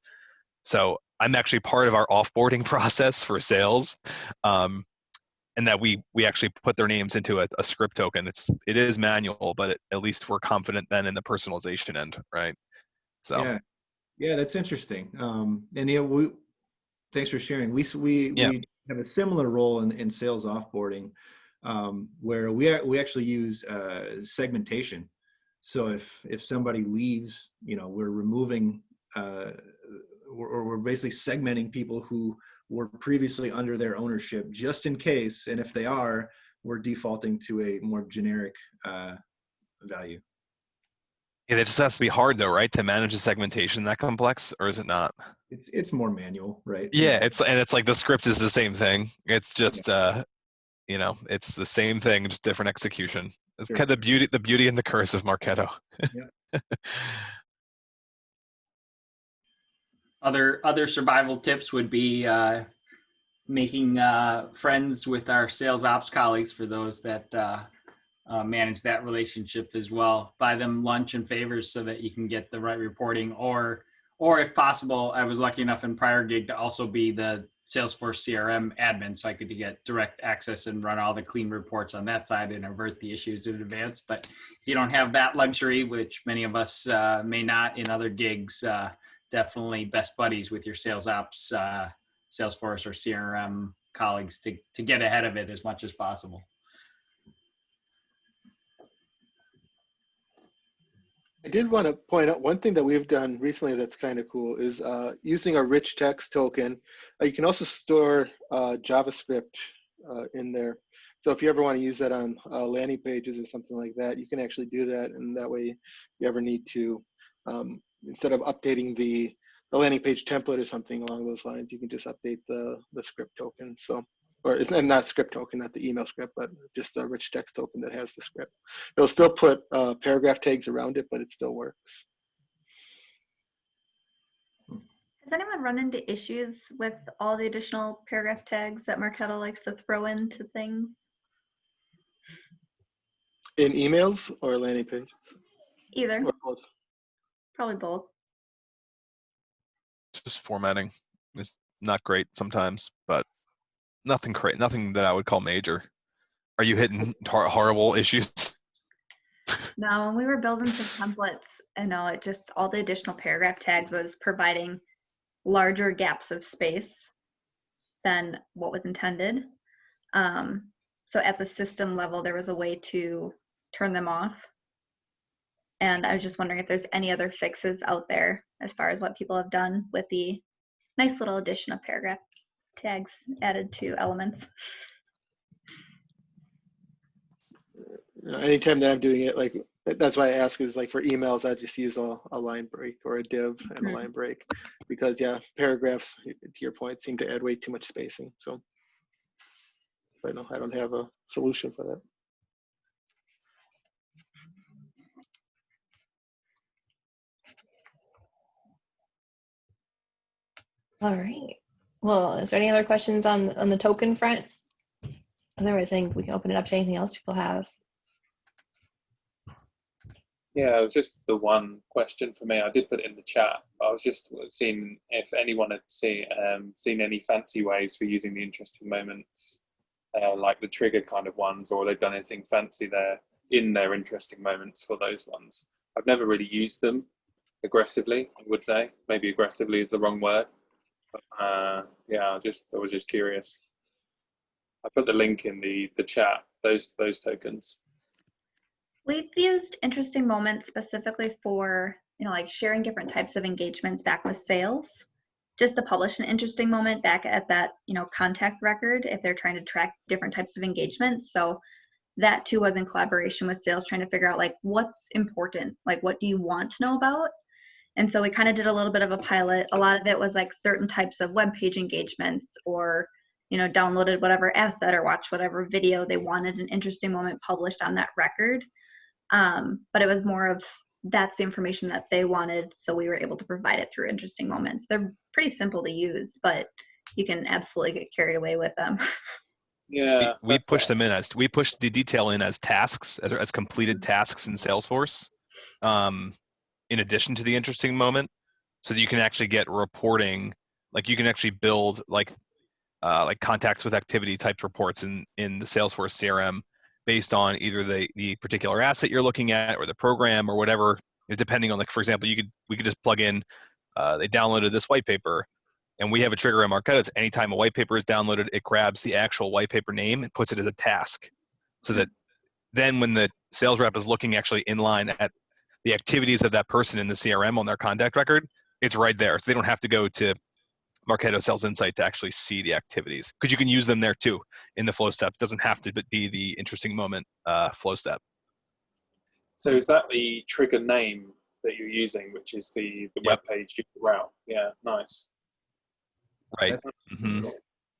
So I'm actually part of our offboarding process for sales. And that we actually put their names into a script token. It is manual, but at least we're confident then in the personalization end, right? So yeah, that's interesting. And thanks for sharing. We have a similar role in sales offboarding, where we actually use segmentation. So if somebody leaves, we're removing or we're basically segmenting people who were previously under their ownership, just in case. And if they are, we're defaulting to a more generic value. Yeah, that just has to be hard though, right? To manage a segmentation that complex, or is it not? It's more manual, right? Yeah, it's like the script is the same thing. It's just it's the same thing, just different execution. It's kind of the beauty and the curse of Marketo. Yeah. Other survival tips would be making friends with our sales ops colleagues, for those that manage that relationship as well. Buy them lunch and favors so that you can get the right reporting, or if possible, I was lucky enough in prior gig to also be the Salesforce CRM admin, so I could get direct access and run all the clean reports on that side and avert the issues in advance. But if you don't have that luxury, which many of us may not in other gigs, definitely best buddies with your sales ops, Salesforce or CRM colleagues to get ahead of it as much as possible. I did want to point out one thing that we've done recently that's kind of cool is using a rich text token. You can also store JavaScript in there. So if you ever want to use that on landing pages or something like that, you can actually do that. And that way, if you ever need to, instead of updating the landing page template or something along those lines, you can just update the script token. So, or it's not script token, not the email script, but just a rich text token that has the script. It'll still put paragraph tags around it, but it still works. Has anyone run into issues with all the additional paragraph tags that Marketo likes to throw into things? In emails or landing pages? Either. Or both? Probably both. Just formatting is not great sometimes, but nothing that I would call major. Are you hitting horrible issues? No, when we were building some templates, I know it just, all the additional paragraph tags was providing larger gaps of space than what was intended. So at the system level, there was a way to turn them off. And I was just wondering if there's any other fixes out there as far as what people have done with the nice little addition of paragraph tags added to elements. Anytime that I'm doing it, like, that's why I ask is like for emails, I just use a line break or a div and a line break, because yeah, paragraphs, to your point, seem to add way too much spacing. So I don't have a solution for that. All right. Well, is there any other questions on the token front? Otherwise, I think we can open it up to anything else people have. Yeah, it was just the one question for me. I did put it in the chat. I was just seeing if anyone had seen any fancy ways for using the interesting moments, like the trigger kind of ones, or they've done anything fancy there in their interesting moments for those ones. I've never really used them aggressively, I would say. Maybe aggressively is the wrong word. But, yeah, I was just curious. I put the link in the chat, those tokens. We've used interesting moments specifically for, like sharing different types of engagements back with sales, just to publish an interesting moment back at that, contact record if they're trying to track different types of engagements. So that too was in collaboration with sales, trying to figure out like what's important, like what do you want to know about? And so we kind of did a little bit of a pilot. A lot of it was like certain types of web page engagements, or downloaded whatever asset or watched whatever video they wanted an interesting moment published on that record. But it was more of that's the information that they wanted, so we were able to provide it through interesting moments. They're pretty simple to use, but you can absolutely get carried away with them. Yeah, we push them in we push the detail in as tasks, as completed tasks in Salesforce, in addition to the interesting moment, so that you can actually get reporting. Like you can actually build like contacts with activity type reports in the Salesforce CRM based on either the particular asset you're looking at or the program or whatever, depending on, like, for example, we could just plug in, they downloaded this white paper, and we have a trigger in Marketo. It's anytime a white paper is downloaded, it grabs the actual white paper name and puts it as a task, so that then when the sales rep is looking actually in line at the activities of that person in the CRM on their contact record, it's right there. So they don't have to go to Marketo Sales Insight to actually see the activities, because you can use them there too in the flow steps. It doesn't have to be the interesting moment flow step. So is that the trigger name that you're using, which is the web page route? Yeah, nice. Right. And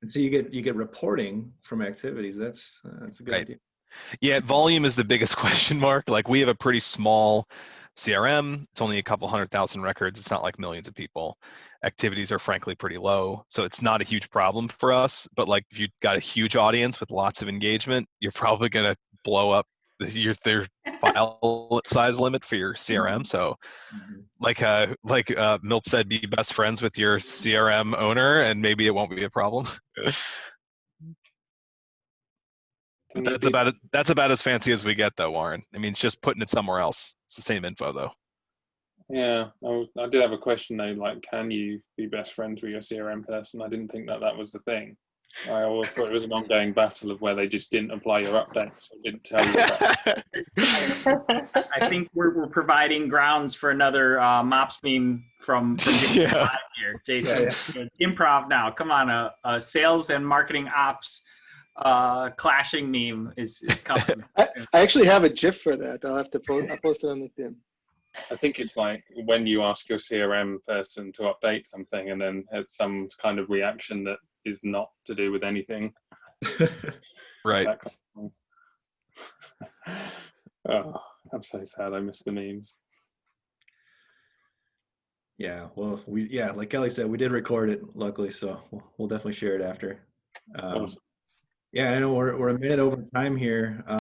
so you get reporting from activities. That's a good idea. Yeah, volume is the biggest question mark. Like, we have a pretty small CRM. It's only a couple 100,000 records. It's not like millions of people. Activities are frankly pretty low, so it's not a huge problem for us. But like, if you've got a huge audience with lots of engagement, you're probably gonna blow up their file size limit for your CRM. So like Milt said, be best friends with your CRM owner, and maybe it won't be a problem. But that's about as fancy as we get, though, Warren. I mean, it's just putting it somewhere else. It's the same info, though. Yeah, I did have a question though. Like, can you be best friends with your CRM person? I didn't think that was the thing. I always thought it was an ongoing battle of where they just didn't apply your updates or didn't tell you about it. I think we're providing grounds for another MOPS meme from Yeah. here. Jason, improv now. Come on, a sales and marketing ops clashing meme is coming. I actually have a GIF for that. I'll post it on LinkedIn. I think it's like when you ask your CRM person to update something and then have some kind of reaction that is not to do with anything. Right. That kind of thing. Oh, I'm so sad I missed the memes. Yeah, well, like Kelly said, we did record it, luckily, so we'll definitely share it after. Awesome. Yeah, I know we're a minute over time here.